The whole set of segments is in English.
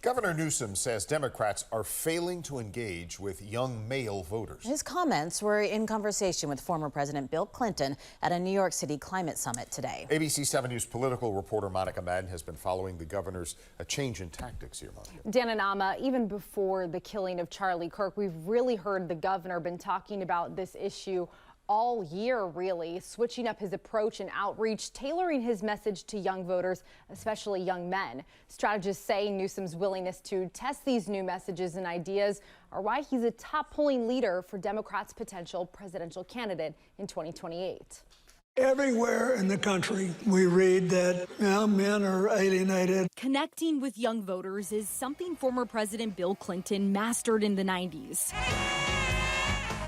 Governor Newsom says Democrats are failing to engage with young male voters. His comments were in conversation with former President Bill Clinton at a New York City climate summit today. ABC 7 News political reporter Monica Madden has been following the governor's change in tactics here, Monica. Dan and Amma, even before the killing of Charlie Kirk, we've really heard the governor been talking about this issue all year, really, switching up his approach and outreach, tailoring his message to young voters, especially young men. Strategists say Newsom's willingness to test these new messages and ideas are why he's a top polling leader for Democrats' potential presidential candidate in 2028. Everywhere in the country, we read that men are alienated. Connecting with young voters is something former President Bill Clinton mastered in the 90s.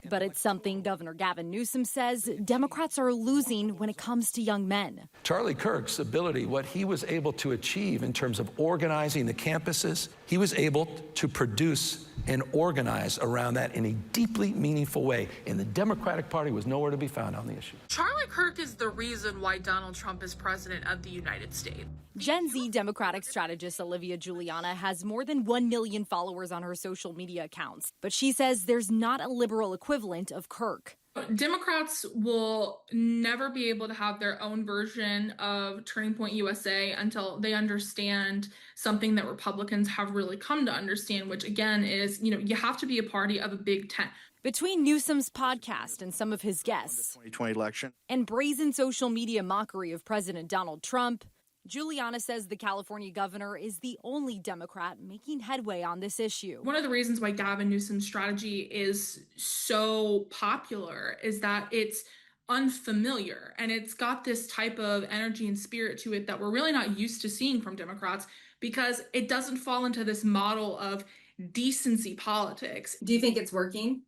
But it's something Governor Gavin Newsom says Democrats are losing when it comes to young men. Charlie Kirk's ability, what he was able to achieve in terms of organizing the campuses, he was able to produce and organize around that in a deeply meaningful way. And the Democratic Party was nowhere to be found on the issue. Charlie Kirk is the reason why Donald Trump is president of the United States. Gen Z Democratic strategist Olivia Giuliana has more than 1 million followers on her social media accounts, but she says there's not a liberal equivalent of Kirk. Democrats will never be able to have their own version of Turning Point USA until they understand something that Republicans have really come to understand, which again is, you have to be a party of a big tent. Between Newsom's podcast and some of his guests, the 2020 election, and brazen social media mockery of President Donald Trump, Giuliana says the California governor is the only Democrat making headway on this issue. One of the reasons why Gavin Newsom's strategy is so popular is that it's unfamiliar and it's got this type of energy and spirit to it that we're really not used to seeing from Democrats because it doesn't fall into this model of decency politics. Do you think it's working?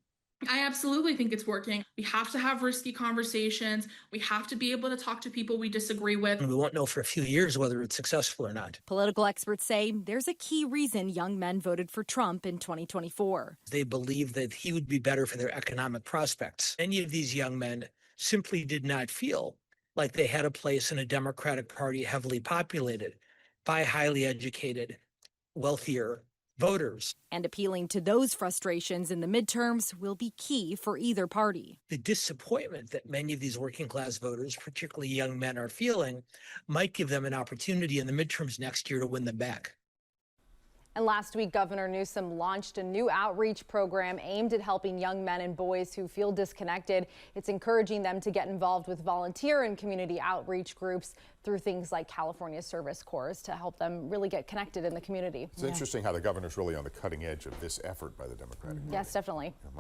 I absolutely think it's working. We have to have risky conversations. We have to be able to talk to people we disagree with. We won't know for a few years whether it's successful or not. Political experts say there's a key reason young men voted for Trump in 2024. They believe that he would be better for their economic prospects. Many of these young men simply did not feel like they had a place in a Democratic Party heavily populated by highly educated, wealthier voters. And appealing to those frustrations in the midterms will be key for either party. The disappointment that many of these working class voters, particularly young men, are feeling might give them an opportunity in the midterms next year to win them back. And last week, Governor Newsom launched a new outreach program aimed at helping young men and boys who feel disconnected. It's encouraging them to get involved with volunteer and community outreach groups through things like California Service Corps to help them really get connected in the community. It's interesting how the governor's really on the cutting edge of this effort by the Democratic Party. Yes, definitely.